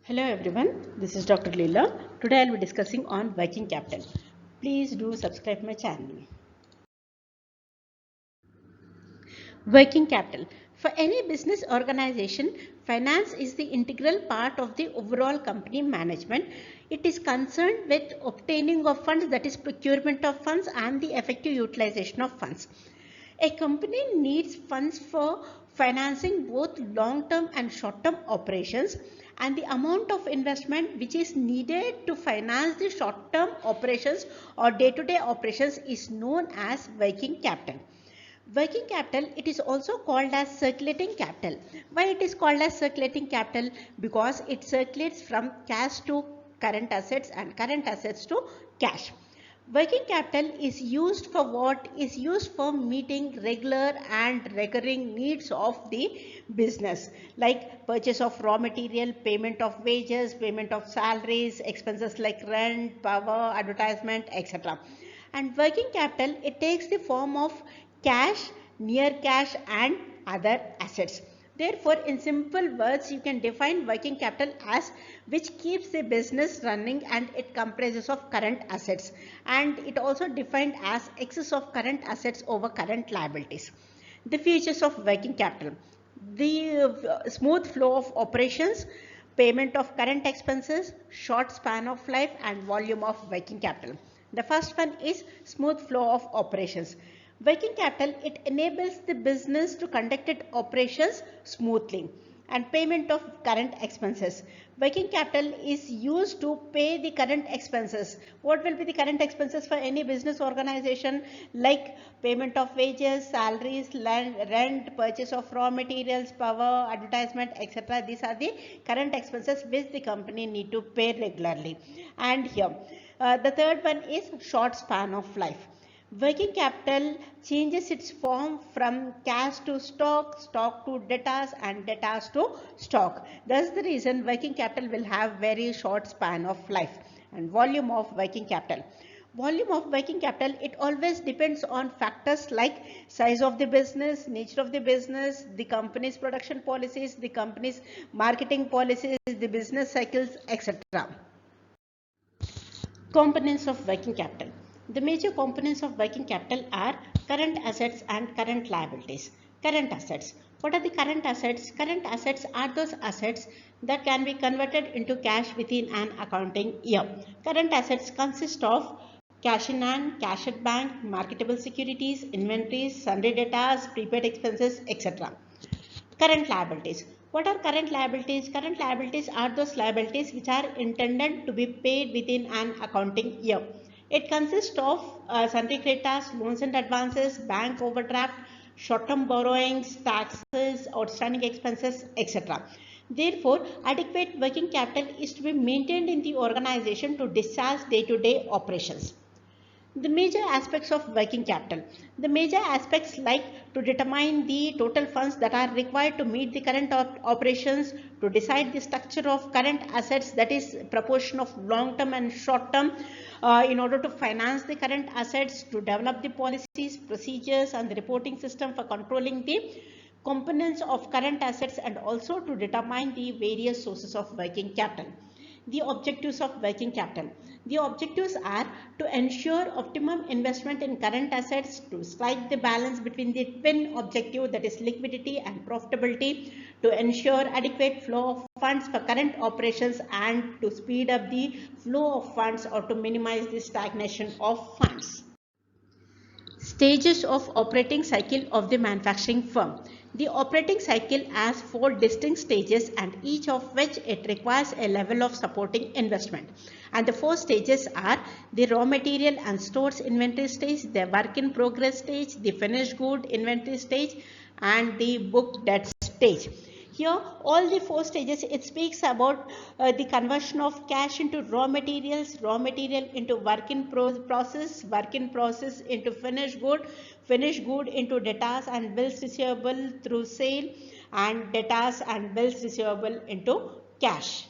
Hello everyone, this is Dr. Leela. Today I'll be discussing on working capital. Please do subscribe my channel. Working capital. For any business organization, finance is the integral part of the overall company management. It is concerned with obtaining of funds, that is procurement of funds, and the effective utilization of funds. A company needs funds for financing both long-term and short-term operations, and the amount of investment which is needed to finance the short-term operations or day-to-day operations is known as working capital. Working capital, it is also called as circulating capital. Why it is called as circulating capital? Because it circulates from cash to current assets and current assets to cash. Working capital is used for what? Is used for meeting regular and recurring needs of the business, like purchase of raw material, payment of wages, payment of salaries, expenses like rent, power, advertisement, etc. And working capital, it takes the form of cash, near cash and other assets. Therefore, in simple words, you can define working capital as which keeps the business running, and it comprises of current assets, and it also defined as excess of current assets over current liabilities. The features of working capital: the smooth flow of operations, payment of current expenses, short span of life and volume of working capital. The first one is smooth flow of operations. Working capital, it enables the business to conduct its operations smoothly. And payment of current expenses. Working capital is used to pay the current expenses. What will be the current expenses for any business organization? Like payment of wages, salaries, rent, purchase of raw materials, power, advertisement, etc. These are the current expenses which the company need to pay regularly. And here, the third one is short span of life. Working capital changes its form from cash to stock, stock to debtors, and debtors to stock. That's the reason working capital will have very short span of life. And volume of working capital. Volume of working capital, it always depends on factors like size of the business, nature of the business, the company's production policies, the company's marketing policies, the business cycles, etc. Components of working capital. The major components of working capital are current assets and current liabilities. Current assets. What are the current assets? Current assets are those assets that can be converted into cash within an accounting year. Current assets consist of cash in hand, cash at bank, marketable securities, inventories, sundry debtors, prepaid expenses, etc. Current liabilities. What are current liabilities? Current liabilities are those liabilities which are intended to be paid within an accounting year. It consists of sundry creditors, loans and advances, bank overdraft, short-term borrowings, taxes, outstanding expenses, etc. Therefore, adequate working capital is to be maintained in the organization to discharge day-to-day operations. The major aspects of working capital. The major aspects like to determine the total funds that are required to meet the current operations, to decide the structure of current assets, that is proportion of long term and short term in order to finance the current assets, to develop the policies, procedures and the reporting system for controlling the components of current assets, and also to determine the various sources of working capital. The objectives of working capital. The objectives are to ensure optimum investment in current assets, to strike the balance between the twin objective, that is liquidity and profitability, to ensure adequate flow of funds for current operations, and to speed up the flow of funds or to minimize the stagnation of funds. Stages of operating cycle of the manufacturing firm. The operating cycle has 4 distinct stages, and each of which it requires a level of supporting investment. And the 4 stages are the raw material and stores inventory stage, the work in progress stage, the finished good inventory stage, and the book debt stage. Here, all the 4 stages, it speaks about the conversion of cash into raw material into work in process into finished good into debtors and bills receivable through sale, and debtors and bills receivable into cash.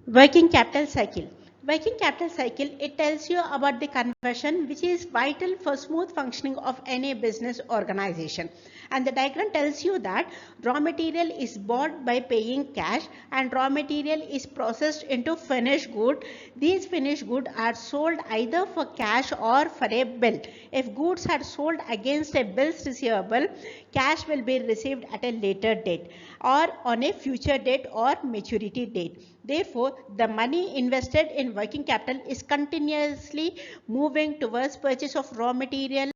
Working capital cycle. Working capital cycle, it tells you about the conversion which is vital for smooth functioning of any business organization. And the diagram tells you that raw material is bought by paying cash and raw material is processed into finished good. These finished goods are sold either for cash or for a bill. If goods are sold against a bills receivable, cash will be received at a later date or on a future date or maturity date. Therefore, the money invested in working capital is continuously moving towards purchase of raw material,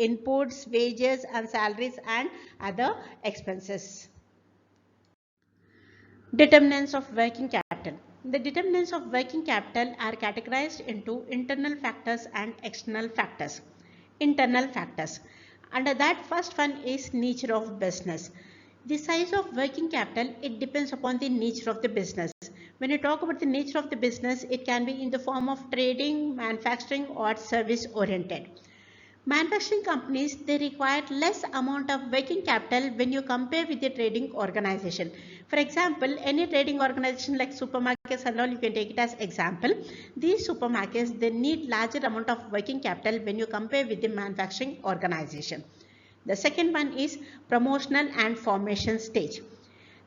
inputs, wages and salaries and other expenses. Determinants of working capital. The determinants of working capital are categorized into internal factors and external factors. Internal factors. Under that, first one is nature of business. The size of working capital, it depends upon the nature of the business. When you talk about the nature of the business, it can be in the form of trading, manufacturing or service oriented. Manufacturing companies, they require less amount of working capital when you compare with the trading organization. For example, any trading organization like supermarkets and all, you can take it as example. These supermarkets, they need larger amount of working capital when you compare with the manufacturing organization. The second one is promotional and formation stage.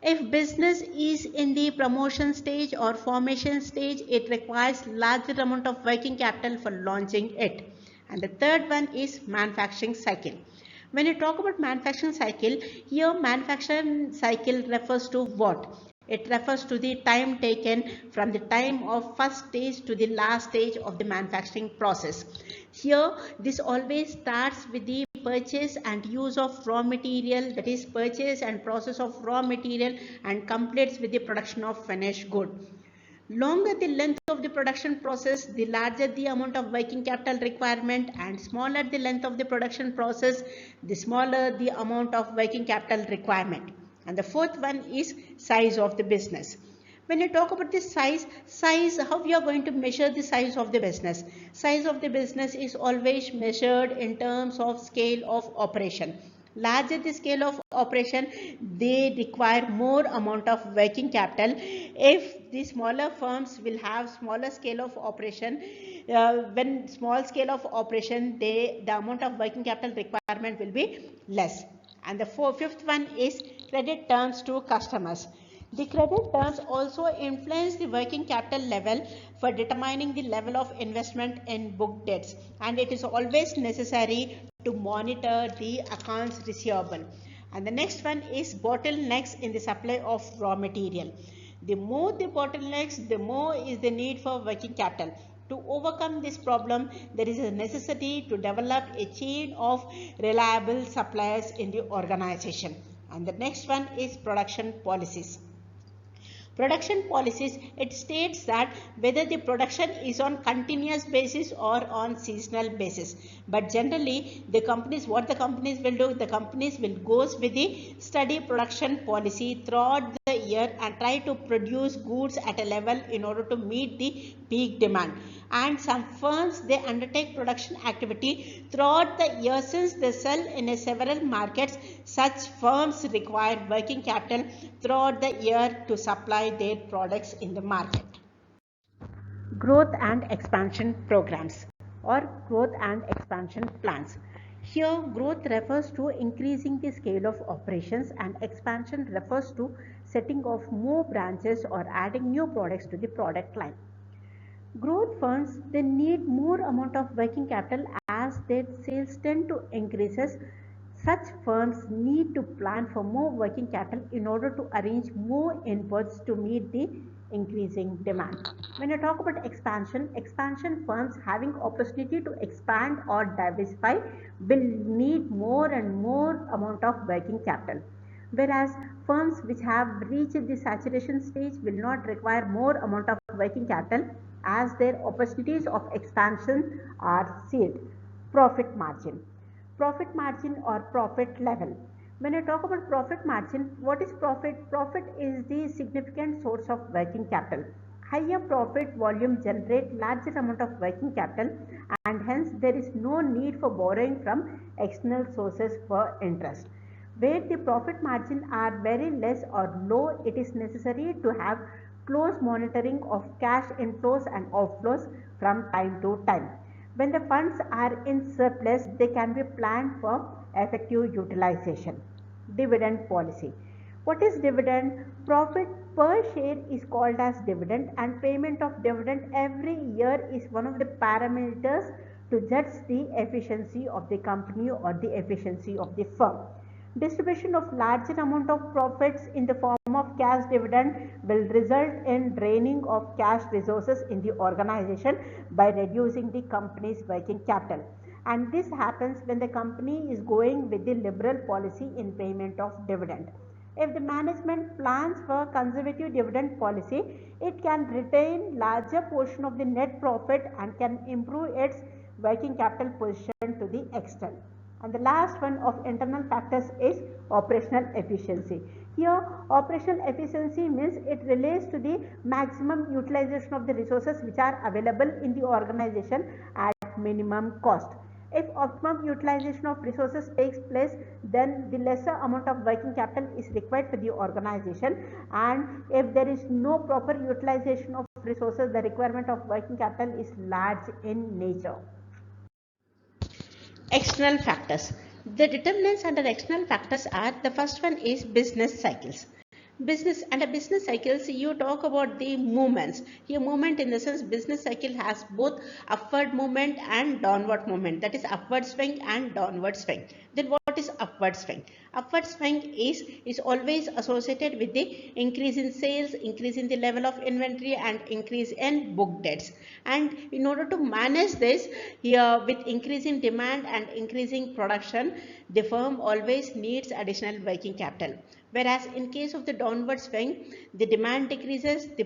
If business is in the promotion stage or formation stage, it requires larger amount of working capital for launching it. And the third one is manufacturing cycle. When you talk about manufacturing cycle, here manufacturing cycle refers to what? It refers to the time taken from the time of first stage to the last stage of the manufacturing process. Here, this always starts with the purchase and use of raw material, that is purchase and process of raw material, and completes with the production of finished good. Longer the length of the production process, the larger the amount of working capital requirement, and smaller the length of the production process, the smaller the amount of working capital requirement. And the fourth one is size of the business. When you talk about the size, how we are going to measure the size of the business? Size of the business is always measured in terms of scale of operation. Larger the scale of operation, they require more amount of working capital. If the smaller firms will have smaller scale of operation, when small scale of operation, the amount of working capital requirement will be less. And the fifth one is credit terms to customers. The credit terms also influence the working capital level for determining the level of investment in book debts, and it is always necessary to monitor the accounts receivable. And the next one is bottlenecks in the supply of raw material. The more the bottlenecks, the more is the need for working capital. To overcome this problem, there is a necessity to develop a chain of reliable suppliers in the organization. And the next one is production policies. Production policies, it states that whether the production is on continuous basis or on seasonal basis. But generally, what the companies will do, the companies will goes with the steady production policy throughout the year and try to produce goods at a level in order to meet the peak demand. And some firms, they undertake production activity throughout the year since they sell in several markets. Such firms require working capital throughout the year to supply their products in the market. Growth and expansion programs or growth and expansion plans. Here, growth refers to increasing the scale of operations and expansion refers to setting of more branches or adding new products to the product line. Growth firms, they need more amount of working capital as their sales tend to increases. Such firms need to plan for more working capital in order to arrange more inputs to meet the increasing demand. When you talk about expansion firms having opportunity to expand or diversify will need more and more amount of working capital. Whereas firms which have reached the saturation stage will not require more amount of working capital as their opportunities of expansion are sealed. Profit margin. Profit margin or profit level. When I talk about profit margin, what is profit? Profit is the significant source of working capital. Higher profit volume generate larger amount of working capital and hence there is no need for borrowing from external sources for interest. Where the profit margin are very less or low, it is necessary to have close monitoring of cash inflows and outflows from time to time. When the funds are in surplus, they can be planned for effective utilization. dividend policy. What is dividend? Profit per share is called as dividend, and payment of dividend every year is one of the parameters to judge the efficiency of the company or the efficiency of the firm. Distribution of larger amount of profits in the form of cash dividend will result in draining of cash resources in the organization by reducing the company's working capital. And this happens when the company is going with the liberal policy in payment of dividend. If the management plans for conservative dividend policy, it can retain larger portion of the net profit and can improve its working capital position to the extent. And the last one of internal factors is operational efficiency. Here, operational efficiency means it relates to the maximum utilization of the resources which are available in the organization at minimum cost. If optimum utilization of resources takes place, then the lesser amount of working capital is required for the organization, and if there is no proper utilization of resources, the requirement of working capital is large in nature. External factors. The determinants under external factors are, the first one is business cycles. Under business cycles, you talk about the movements. Here, movement in the sense business cycle has both upward movement and downward movement. That is upward swing and downward swing. Then what is upward swing? Upward swing is always associated with the increase in sales, increase in the level of inventory, and increase in book debts. And in order to manage this, here with increasing demand and increasing production, the firm always needs additional working capital. Whereas in case of the downward swing, the demand decreases, the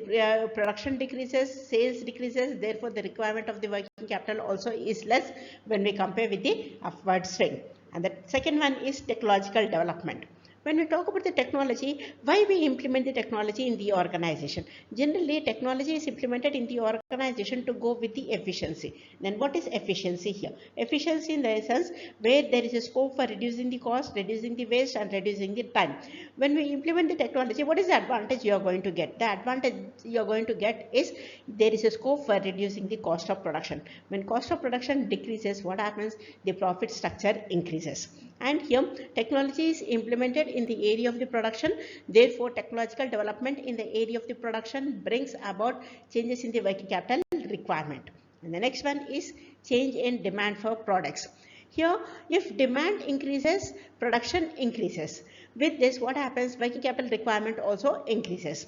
production decreases, sales decreases, therefore the requirement of the working capital also is less when we compare with the upward swing. And the second one is technological development. When we talk about the technology, why we implement the technology in the organization? Generally, technology is implemented in the organization to go with the efficiency. Then what is efficiency here? Efficiency in the sense where there is a scope for reducing the cost, reducing the waste, and reducing the time. When we implement the technology, what is the advantage you are going to get? The advantage you are going to get is there is a scope for reducing the cost of production. When cost of production decreases, what happens? The profit structure increases. And here technology is implemented in the area of the production. Therefore, technological development in the area of the production brings about changes in the working capital requirement. And the next one is change in demand for products. Here, if demand increases, production increases. With this, what happens? Working capital requirement also increases.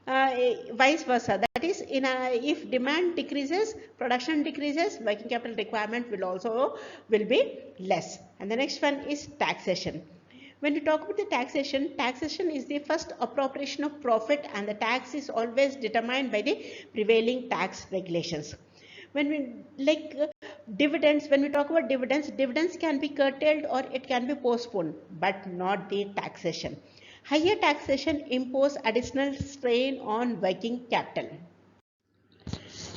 Vice versa, that is, if demand decreases, production decreases, working capital requirement will be less. And the next one is taxation. When we talk about the taxation is the first appropriation of profit, and the tax is always determined by the prevailing tax regulations. When we talk about dividends can be curtailed or it can be postponed, but not the taxation. Higher taxation impose additional strain on working capital.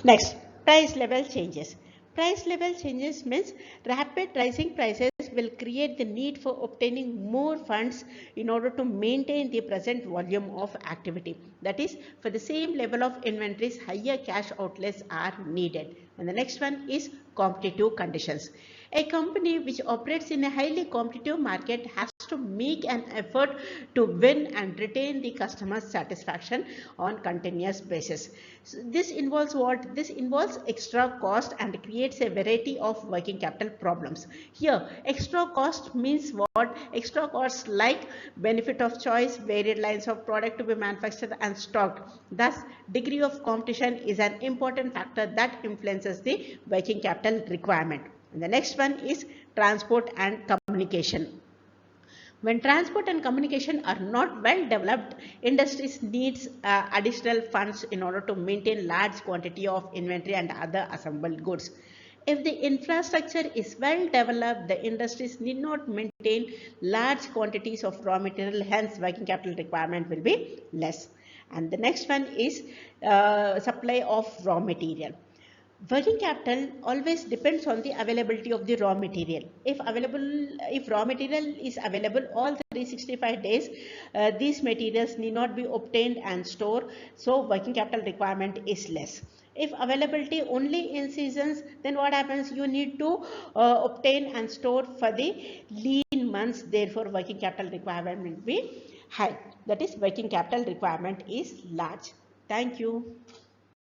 Next, price level changes. Price level changes means rapid rising prices will create the need for obtaining more funds in order to maintain the present volume of activity. That is, for the same level of inventories, higher cash outlays are needed. And the next one is competitive conditions. A company which operates in a highly competitive market has to make an effort to win and retain the customer's satisfaction on continuous basis. So this involves what? This involves extra cost and creates a variety of working capital problems. Here, extra cost means what? Extra costs like benefit of choice, varied lines of product to be manufactured and stocked. Thus, degree of competition is an important factor that influences the working capital requirement. And the next one is transport and communication. When transport and communication are not well developed, industries needs additional funds in order to maintain large quantity of inventory and other assembled goods. If the infrastructure is well developed, the industries need not maintain large quantities of raw material, hence working capital requirement will be less. And the next one is supply of raw material. Working capital always depends on the availability of the raw material. If raw material is available all 365 days, these materials need not be obtained and stored, so working capital requirement is less. If availability only in seasons, then what happens? You need to obtain and store for the lean months, therefore working capital requirement will be high. That is, working capital requirement is large. Thank you.